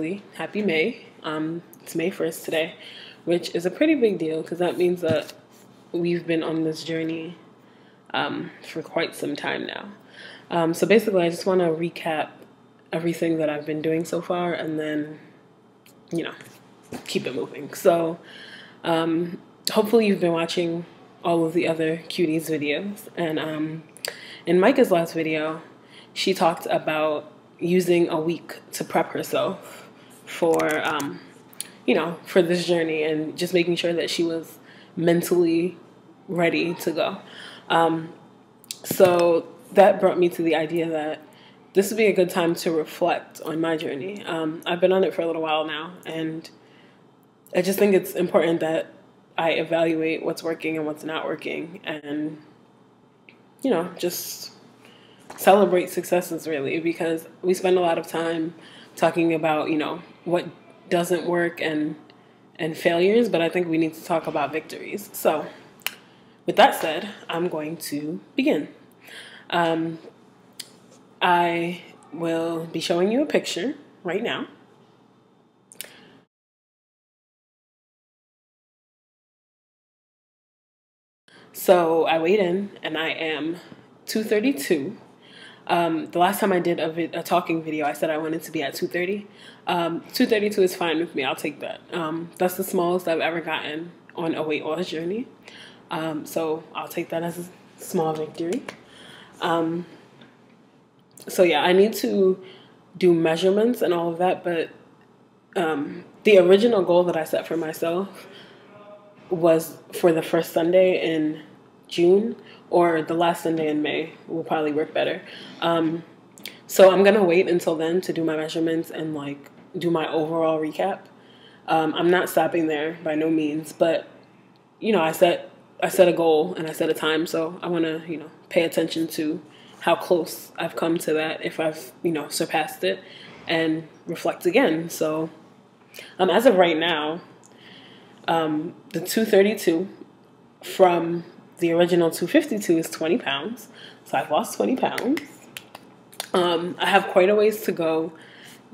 early. Happy May. It's May 1st today, which is a pretty big deal because that means that we've been on this journey for quite some time now. So basically, I just want to recap everything that I've been doing so far and then, keep it moving. So hopefully you've been watching all of the other cuties videos. And in Micah's last video, she talked about using a week to prep herself for, for this journey and just making sure that she was mentally ready to go. So that brought me to the idea that this would be a good time to reflect on my journey. I've been on it for a little while now, and I just think it's important that I evaluate what's working and what's not working and, just celebrate successes really, because we spend a lot of time talking about, what doesn't work and failures, but I think we need to talk about victories. So with that said, I'm going to begin. I will be showing you a picture right now. So I weighed in and I am 232. The last time I did a talking video, I said I wanted to be at 230. 232 is fine with me. I'll take that. That's the smallest I've ever gotten on a weight loss journey. So I'll take that as a small victory. So yeah, I need to do measurements and all of that, but the original goal that I set for myself was for the first Sunday in June, or the last Sunday in May will probably work better. So I'm gonna wait until then to do my measurements and do my overall recap. I'm not stopping there by no means, but I set a goal and I set a time, so I want to pay attention to how close I've come to that, if I've surpassed it, and reflect again. So as of right now, the 232 from the original 252 is 20 pounds. So I've lost 20 pounds. I have quite a ways to go,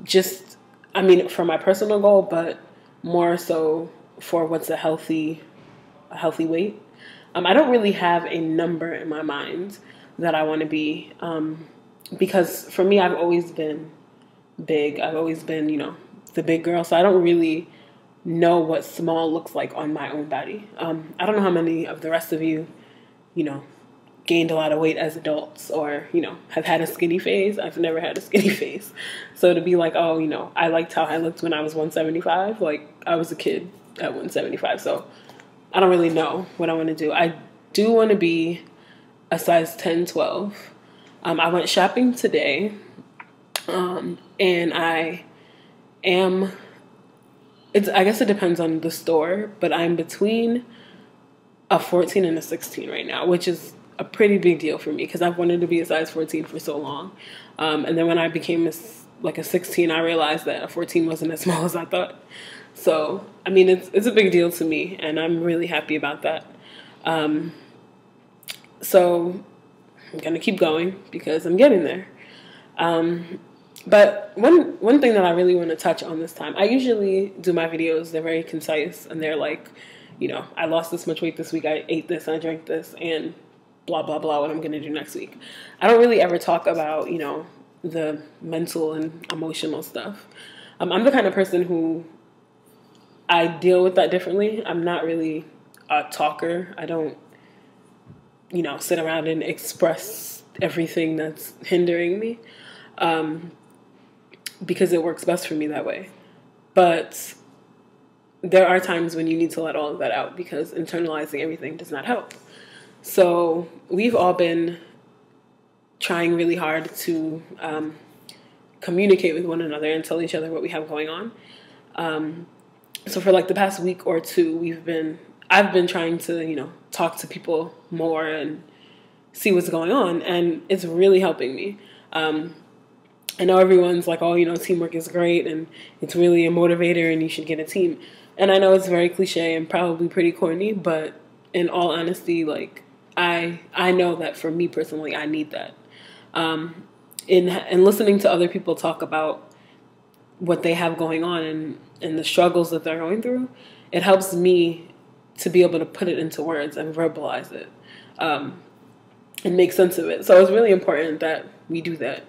for my personal goal, but more so for what's a healthy weight. I don't really have a number in my mind that I want to be, because for me, I've always been big. I've always been, the big girl. So I don't really know what small looks like on my own body. I don't know how many of the rest of you, gained a lot of weight as adults or, have had a skinny phase. I've never had a skinny phase. So to be like, oh, I liked how I looked when I was 175. I was a kid at 175. So I don't really know what I want to do. I do want to be a size 10, 12. I went shopping today, and I guess it depends on the store, but I'm between a 14 and a 16 right now, which is a pretty big deal for me because I've wanted to be a size 14 for so long. And then when I became a 16, I realized that a 14 wasn't as small as I thought. So, it's a big deal to me, and I'm really happy about that. So I'm going to keep going because I'm getting there. But one thing that I really want to touch on this time, I usually do my videos, they're very concise, and they're like, I lost this much weight this week, I ate this, I drank this, and blah, blah, blah, what I'm going to do next week. I don't really ever talk about, the mental and emotional stuff. I'm the kind of person who I deal with that differently. I'm not really a talker. I don't, sit around and express everything that's hindering me. Because it works best for me that way. But there are times when you need to let all of that out because internalizing everything does not help. So we've all been trying really hard to communicate with one another and tell each other what we have going on. So for the past week or two, I've been trying to, talk to people more and see what's going on, and it's really helping me. I know everyone's like, oh, teamwork is great and it's really a motivator and you should get a team. And I know it's very cliche and probably pretty corny, but in all honesty, I know that for me personally, I need that. In listening to other people talk about what they have going on and the struggles that they're going through, it helps me to be able to put it into words and verbalize it, and make sense of it. So it's really important that we do that.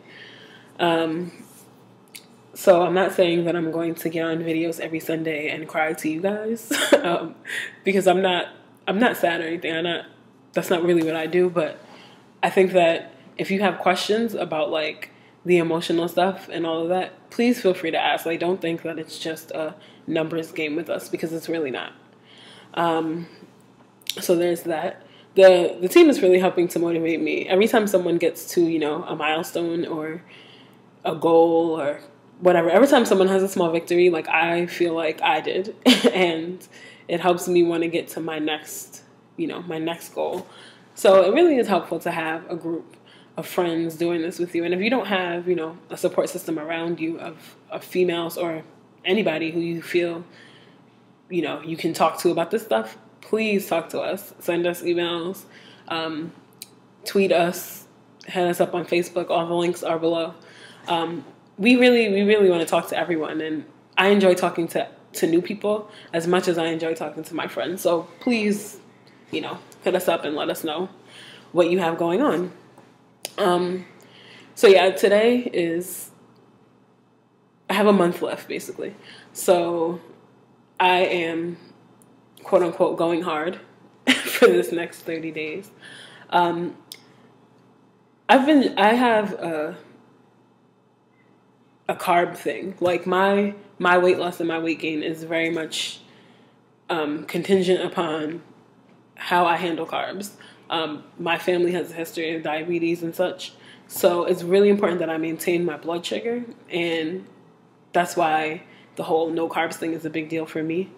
So I'm not saying that I'm going to get on videos every Sunday and cry to you guys, because I'm not sad or anything. That's not really what I do. But I think that if you have questions about like the emotional stuff and all of that, please feel free to ask. Like, don't think that it's just a numbers game with us, because it's really not. So there's that. The team is really helping to motivate me. Every time someone gets to, a milestone or a goal or whatever, every time someone has a small victory, like I feel like I did, and it helps me want to get to my next goal. So it really is helpful to have a group of friends doing this with you. And if you don't have, a support system around you of females or anybody who you feel, you can talk to about this stuff, please talk to us. Send us emails, tweet us, hit us up on Facebook. All the links are below. We really want to talk to everyone, and I enjoy talking to new people as much as I enjoy talking to my friends. So please, hit us up and let us know what you have going on. So yeah, today I have a month left basically. So I am quote unquote going hard for this next 30 days. I have a carb thing. Like my weight loss and my weight gain is very much contingent upon how I handle carbs. My family has a history of diabetes and such, so it's really important that I maintain my blood sugar, and that's why the whole no carbs thing is a big deal for me.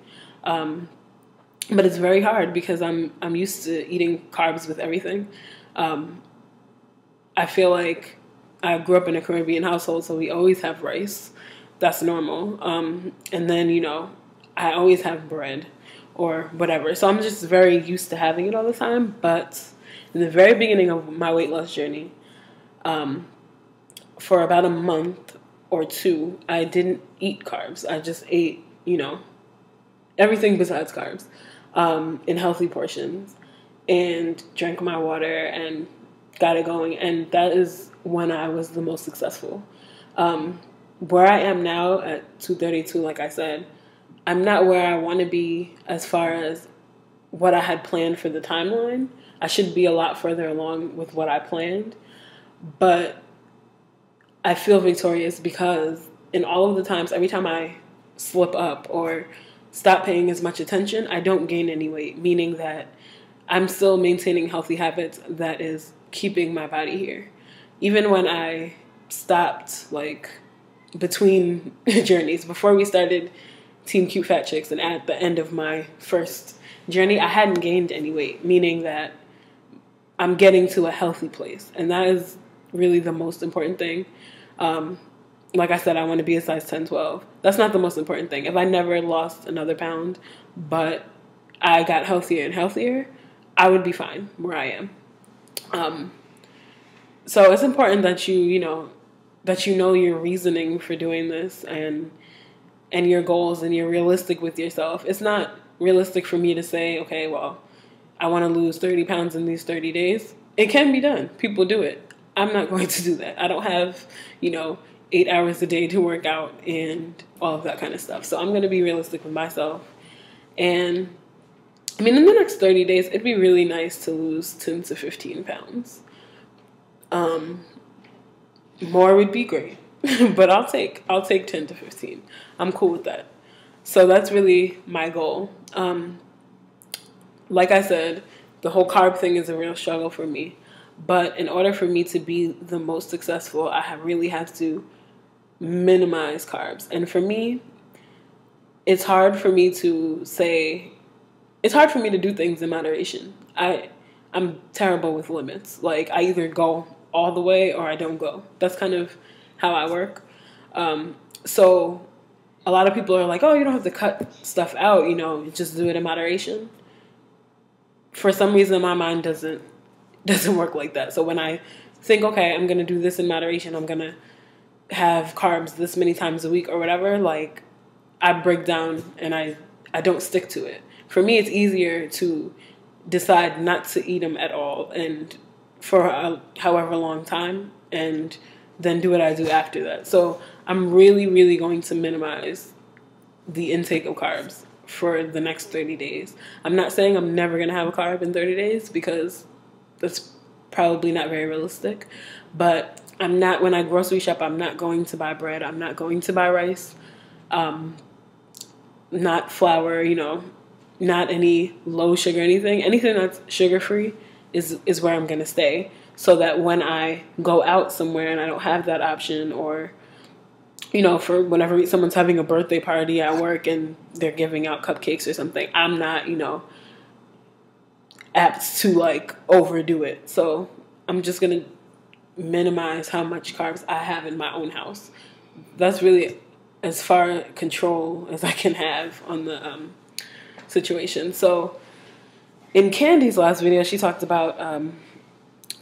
But it's very hard because I'm used to eating carbs with everything. I feel like I grew up in a Caribbean household, so we always have rice. That's normal. And then, I always have bread or whatever. So I'm just very used to having it all the time. But in the very beginning of my weight loss journey, for about a month or two, I didn't eat carbs. I just ate, everything besides carbs, in healthy portions, and drank my water and got it going. And that is when I was the most successful. Where I am now at 232, like I said, I'm not where I want to be as far as what I had planned for the timeline. I should be a lot further along with what I planned, but I feel victorious because in all of the times, every time I slip up or stop paying as much attention, I don't gain any weight, meaning that I'm still maintaining healthy habits that is keeping my body here. Even when I stopped, like, between journeys, before we started Team Cute Fat Chicks and at the end of my first journey, I hadn't gained any weight, meaning that I'm getting to a healthy place. And that is really the most important thing. Like I said, I want to be a size 10, 12. That's not the most important thing. If I never lost another pound, but I got healthier and healthier, I would be fine where I am. So it's important that you know your reasoning for doing this and your goals, and you're realistic with yourself. It's not realistic for me to say, okay, well, I want to lose 30 pounds in these 30 days. It can be done. People do it. I'm not going to do that. I don't have, 8 hours a day to work out and all of that kind of stuff. So I'm going to be realistic with myself. And I mean, in the next 30 days, it'd be really nice to lose 10 to 15 pounds. More would be great, but I'll take 10 to 15. I'm cool with that. So that's really my goal. Like I said, the whole carb thing is a real struggle for me. But in order for me to be the most successful, I really have to minimize carbs. And for me, it's hard for me to do things in moderation. I'm terrible with limits. Like, I either go all the way or I don't go. That's kind of how I work. So a lot of people are like, oh, you don't have to cut stuff out, just do it in moderation. For some reason, my mind doesn't work like that. So when I think, okay, I'm going to do this in moderation, I'm going to have carbs this many times a week or whatever, like I break down and I don't stick to it. For me, it's easier to decide not to eat them at all and for however long time, and then do what I do after that. So I'm really, really going to minimize the intake of carbs for the next 30 days. I'm not saying I'm never going to have a carb in 30 days because that's probably not very realistic. But I'm not, when I grocery shop, I'm not going to buy bread. I'm not going to buy rice. Not flour, you know, not any low sugar, anything. Anything that's sugar-free is where I'm going to stay. So that when I go out somewhere and I don't have that option, or, you know, for whenever someone's having a birthday party at work and they're giving out cupcakes or something, I'm not, you know, apt to like overdo it. So I'm just going to minimize how much carbs I have in my own house. That's really as far control as I can have on the situation. So in Candy's last video, she talked about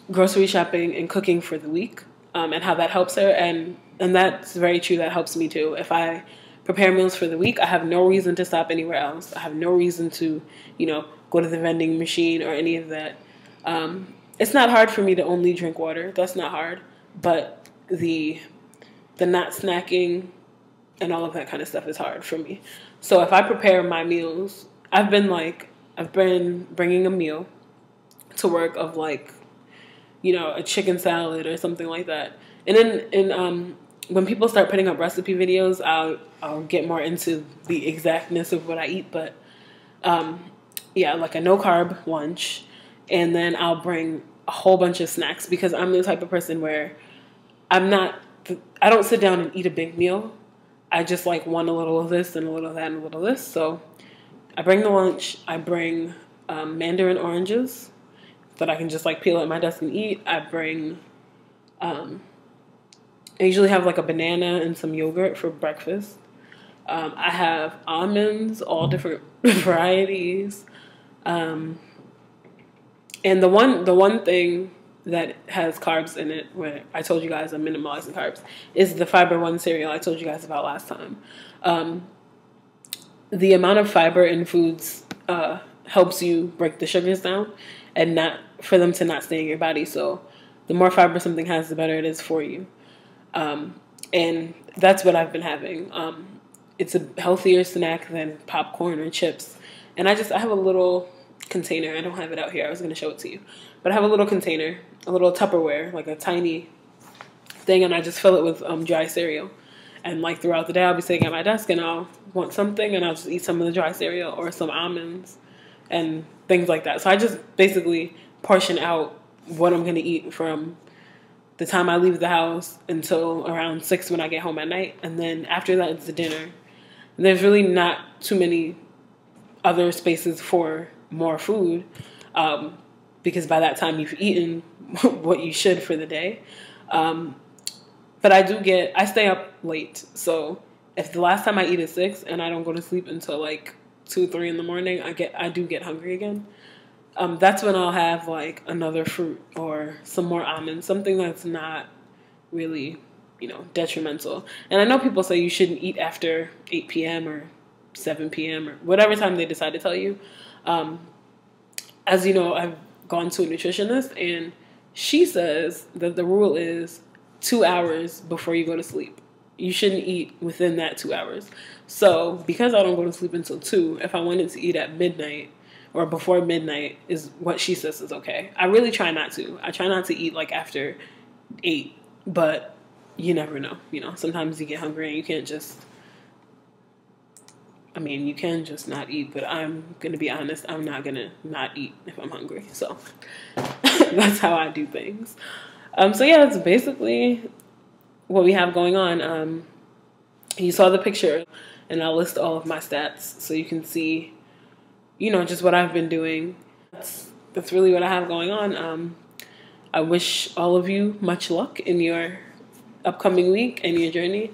grocery shopping and cooking for the week, and how that helps her. And that's very true. That helps me too. If I prepare meals for the week, I have no reason to stop anywhere else. I have no reason to, you know, go to the vending machine or any of that. It's not hard for me to only drink water. That's not hard. But the not snacking and all of that kind of stuff is hard for me. So if I prepare my meals, I've been bringing a meal to work of like, you know, a chicken salad or something like that. And then when people start putting up recipe videos, I'll get more into the exactness of what I eat. But yeah, like a no carb lunch, and then I'll bring a whole bunch of snacks because I'm the type of person where I don't sit down and eat a big meal. I just like want a little of this and a little of that and a little of this. So I bring the lunch. I bring mandarin oranges that I can just like peel at my desk and eat. I bring, I usually have like a banana and some yogurt for breakfast. I have almonds, all different varieties. And the one thing that has carbs in it, where I told you guys I'm minimalizing carbs, is the Fiber One cereal I told you guys about last time. The amount of fiber in foods helps you break the sugars down and not for them to not stay in your body. So the more fiber something has, the better it is for you. And that's what I've been having. It's a healthier snack than popcorn or chips. And I have a little container. I don't have it out here. I was going to show it to you. But I have a little container, a little Tupperware, like a tiny thing, and I just fill it with dry cereal. And like throughout the day, I'll be sitting at my desk and I'll want something and I'll just eat some of the dry cereal or some almonds and things like that. So I just basically portion out what I'm going to eat from the time I leave the house until around 6 when I get home at night. And then after that, it's the dinner. And there's really not too many other spaces for more food because by that time you've eaten what you should for the day. But I stay up late. So if the last time I eat at 6 and I don't go to sleep until like 2, 3 in the morning, I do get hungry again. That's when I'll have like another fruit or some more almonds, something that's not really, you know, detrimental. And I know people say you shouldn't eat after 8 p.m. or 7 p.m. or whatever time they decide to tell you. As you know, I've gone to a nutritionist and she says that the rule is 2 hours before you go to sleep. You shouldn't eat within that 2 hours. So because I don't go to sleep until 2, if I wanted to eat at midnight or before midnight is what she says is okay. I really try not to. I try not to eat like after 8, but you never know. You know, sometimes you get hungry and you can't just, you can just not eat, but I'm going to be honest, I'm not going to not eat if I'm hungry. So that's how I do things. So yeah, that's basically what we have going on. You saw the picture and I'll list all of my stats so you can see, you know, just what I've been doing. That's really what I have going on. I wish all of you much luck in your upcoming week and your journey.